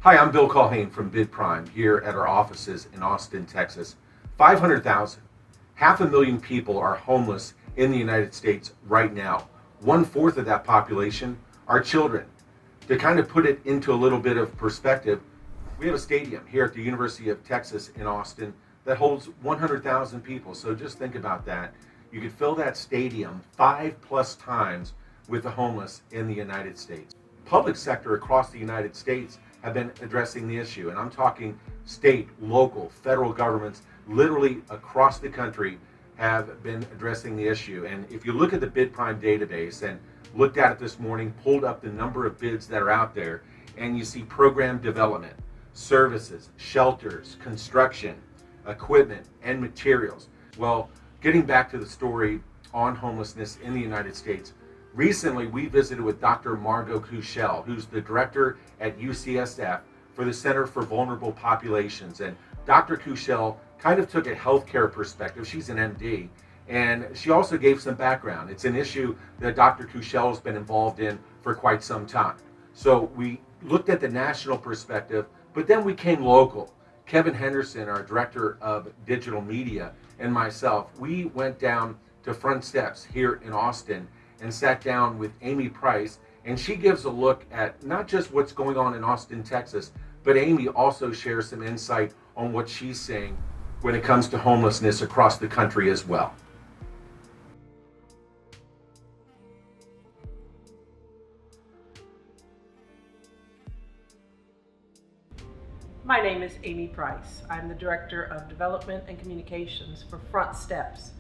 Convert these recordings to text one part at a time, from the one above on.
Hi, I'm Bill Culhane from BidPrime here at our offices in Austin, Texas. 500,000, 500,000 people are homeless in the United States right now. 1/4 of that population are children. To kind of put it into a little bit of perspective, we have a stadium here at the University of Texas in Austin that holds 100,000 people. So just think about that. You could fill that stadium 5+ times with the homeless in the United States. Public sector across the United States have been addressing the issue, and I'm talking state, local, federal governments, literally across the country have been addressing the issue. And if you look at the BidPrime database and looked at it this morning, pulled up the number of bids that are out there, and you see program development, services, shelters, construction, equipment, and materials. Well, getting back to the story on homelessness in the United States, recently, we visited with Dr. Margot Kuchel, who's the director at UCSF for the Center for Vulnerable Populations. And Dr. Kuchel kind of took a healthcare perspective. She's an MD, and she also gave some background. It's an issue that Dr. Kuchel has been involved in for quite some time. So we looked at the national perspective, but then we came local. Kevin Henderson, our director of digital media, and myself, we went down to Front Steps here in Austin and sat down with Amy Price, and she gives a look at not just what's going on in Austin, Texas, but Amy also shares some insight on what she's seeing when it comes to homelessness across the country as well. My name is Amy Price. I'm the Director of Development and Communications for Front Steps.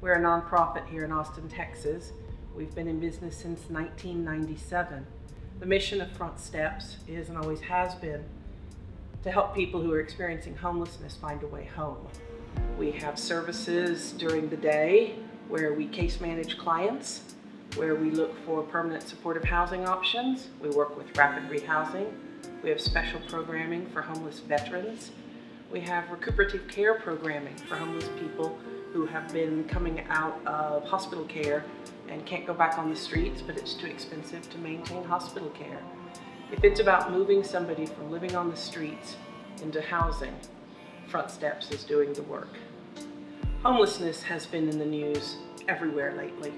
We're a nonprofit here in Austin, Texas. We've been in business since 1997. The mission of Front Steps is, and always has been, to help people who are experiencing homelessness find a way home. We have services during the day where we case manage clients, where we look for permanent supportive housing options. We work with rapid rehousing. We have special programming for homeless veterans. We have recuperative care programming for homeless people who have been coming out of hospital care and can't go back on the streets, but it's too expensive to maintain hospital care. If it's about moving somebody from living on the streets into housing, Front Steps is doing the work. Homelessness has been in the news everywhere lately.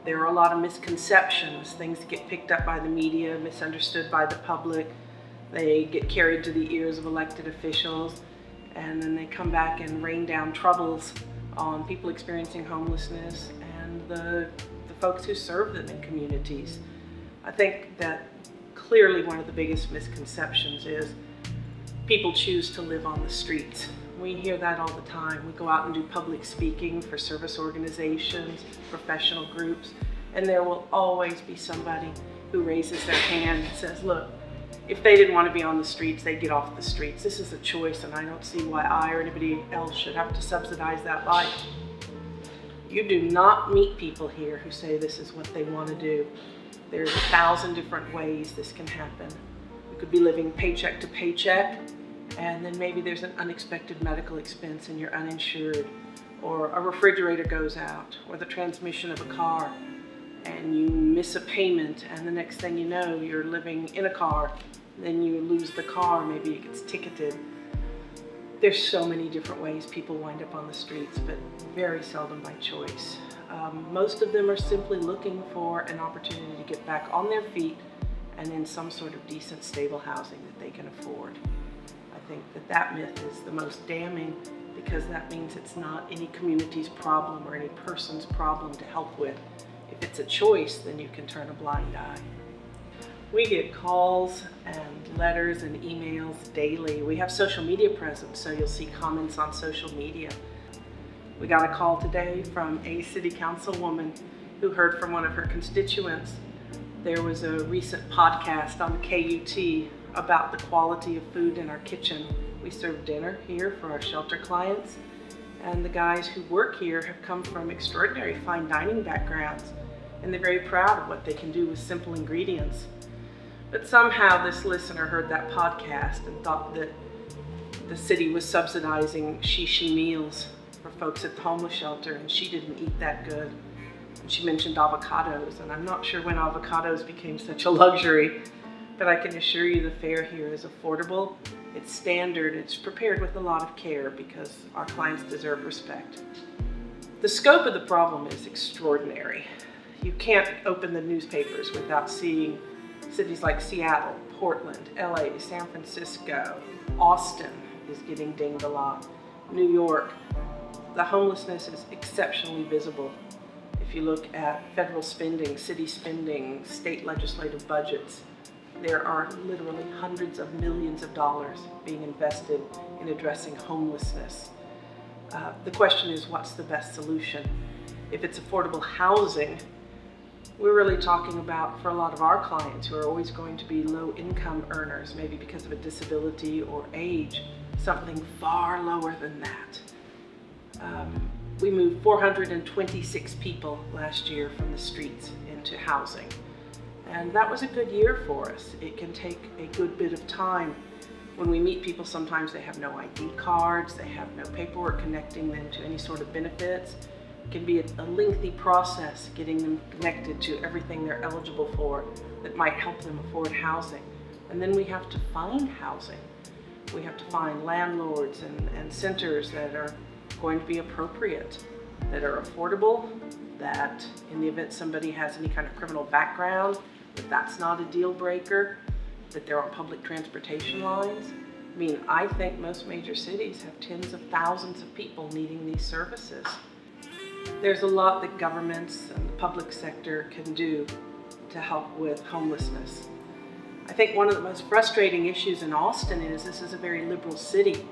There are a lot of misconceptions. Things get picked up by the media, misunderstood by the public. They get carried to the ears of elected officials, and then they come back and rain down troubles on people experiencing homelessness and the folks who serve them in communities. I think that clearly one of the biggest misconceptions is people choose to live on the streets. We hear that all the time. We go out and do public speaking for service organizations, professional groups, and there will always be somebody who raises their hand and says, look, if they didn't want to be on the streets, they'd get off the streets. This is a choice, and I don't see why I or anybody else should have to subsidize that life. You do not meet people here who say this is what they want to do. There's 1,000 different ways this can happen. You could be living paycheck to paycheck, and then maybe there's an unexpected medical expense and you're uninsured, or a refrigerator goes out, or the transmission of a car, and you miss a payment, and the next thing you know, you're living in a car, then you lose the car, maybe it gets ticketed. There's so many different ways people wind up on the streets, but very seldom by choice. Most of them are simply looking for an opportunity to get back on their feet and in some sort of decent, stable housing that they can afford. I think that myth is the most damning, because that means it's not any community's problem or any person's problem to help with. If it's a choice, then you can turn a blind eye. We get calls and letters and emails daily. We have social media presence, so you'll see comments on social media. We got a call today from a city councilwoman who heard from one of her constituents. There was a recent podcast on the KUT about the quality of food in our kitchen. We serve dinner here for our shelter clients, and the guys who work here have come from extraordinary fine dining backgrounds, and they're very proud of what they can do with simple ingredients. But somehow this listener heard that podcast and thought that the city was subsidizing she meals for folks at the homeless shelter, and she didn't eat that good. And she mentioned avocados, and I'm not sure when avocados became such a luxury, but I can assure you the fare here is affordable, it's standard, it's prepared with a lot of care because our clients deserve respect. The scope of the problem is extraordinary. You can't open the newspapers without seeing cities like Seattle, Portland, LA, San Francisco, Austin is getting dinged a lot, New York. The homelessness is exceptionally visible. If you look at federal spending, city spending, state legislative budgets, there are literally hundreds of millions of dollars being invested in addressing homelessness. The question is, what's the best solution? If it's affordable housing, we're really talking about, for a lot of our clients who are always going to be low income earners, maybe because of a disability or age, something far lower than that. We moved 426 people last year from the streets into housing. And that was a good year for us. It can take a good bit of time. When we meet people, sometimes they have no ID cards, they have no paperwork connecting them to any sort of benefits. It can be a lengthy process getting them connected to everything they're eligible for that might help them afford housing. And then we have to find housing. We have to find landlords and centers that are going to be appropriate, that are affordable, that in the event somebody has any kind of criminal background, that's not a deal breaker, that they're on public transportation lines. I mean, I think most major cities have tens of thousands of people needing these services. There's a lot that governments and the public sector can do to help with homelessness. I think one of the most frustrating issues in Austin is this is a very liberal city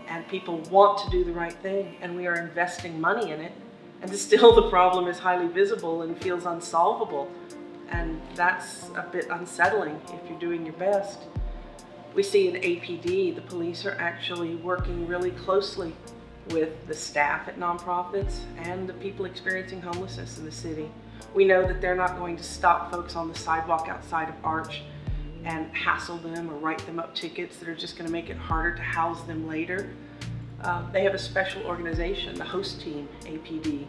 and people want to do the right thing and we are investing money in it, and still the problem is highly visible and feels unsolvable. And that's a bit unsettling if you're doing your best. We see in APD, the police are actually working really closely with the staff at nonprofits and the people experiencing homelessness in the city. We know that they're not going to stop folks on the sidewalk outside of Arch and hassle them or write them up tickets that are just going to make it harder to house them later. They have a special organization, the host team, APD,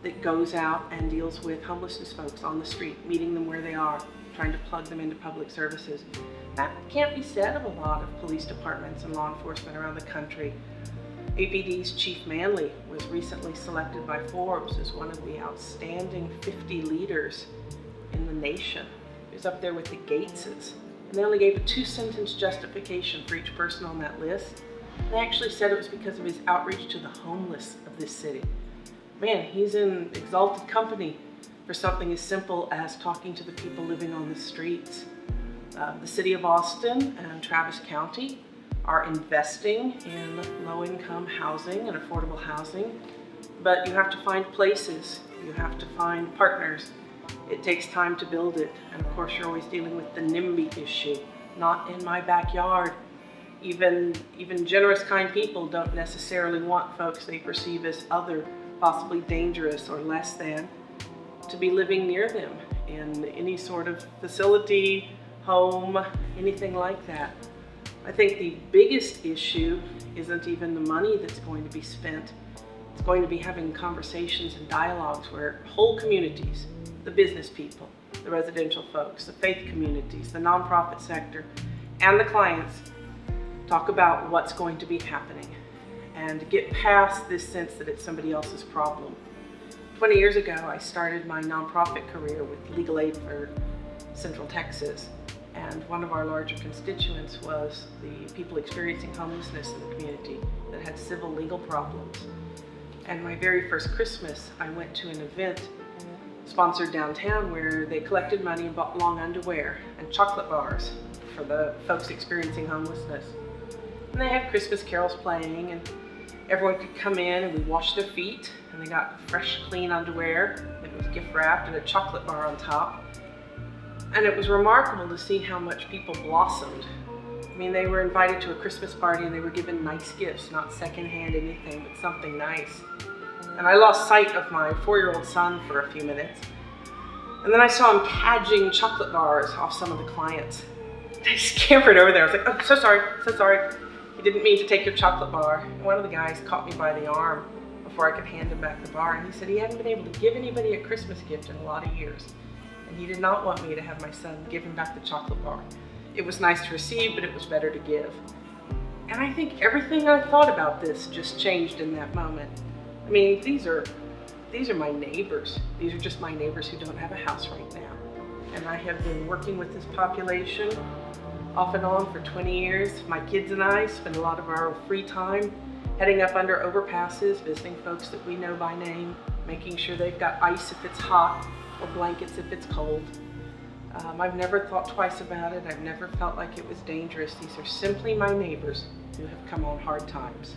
that goes out and deals with homelessness folks on the street, meeting them where they are, trying to plug them into public services. That can't be said of a lot of police departments and law enforcement around the country. APD's Chief Manley was recently selected by Forbes as one of the outstanding 50 leaders in the nation. He was up there with the Gateses. And they only gave a 2-sentence justification for each person on that list. They actually said it was because of his outreach to the homeless of this city. Man, he's in exalted company for something as simple as talking to the people living on the streets. The city of Austin and Travis County are investing in low-income housing and affordable housing, but you have to find places, you have to find partners. It takes time to build it, and of course you're always dealing with the NIMBY issue, not in my backyard. Even generous, kind people don't necessarily want folks they perceive as other, possibly dangerous or less than, to be living near them in any sort of facility, home, anything like that. I think the biggest issue isn't even the money that's going to be spent. It's going to be having conversations and dialogues where whole communities, the business people, the residential folks, the faith communities, the nonprofit sector, and the clients talk about what's going to be happening and get past this sense that it's somebody else's problem. 20 years ago, I started my nonprofit career with Legal Aid for Central Texas, and one of our larger constituents was the people experiencing homelessness in the community that had civil legal problems. And my very first Christmas, I went to an event sponsored downtown where they collected money and bought long underwear and chocolate bars for the folks experiencing homelessness. And they had Christmas carols playing, and everyone could come in and we washed their feet, and they got fresh, clean underwear that was gift wrapped and a chocolate bar on top. And it was remarkable to see how much people blossomed. I mean, they were invited to a Christmas party and they were given nice gifts, not secondhand anything, but something nice. And I lost sight of my 4-year-old son for a few minutes. And then I saw him cadging chocolate bars off some of the clients. I scampered over there. I was like, oh, so sorry. He didn't mean to take your chocolate bar. And one of the guys caught me by the arm before I could hand him back the bar. And he said he hadn't been able to give anybody a Christmas gift in a lot of years. And he did not want me to have my son give him back the chocolate bar. It was nice to receive, but it was better to give. And I think everything I thought about this just changed in that moment. I mean, these are my neighbors. These are just my neighbors who don't have a house right now. And I have been working with this population off and on for 20 years. My kids and I spend a lot of our free time heading up under overpasses, visiting folks that we know by name, making sure they've got ice if it's hot or blankets if it's cold. I've never thought twice about it. I've never felt like it was dangerous. These are simply my neighbors who have come on hard times.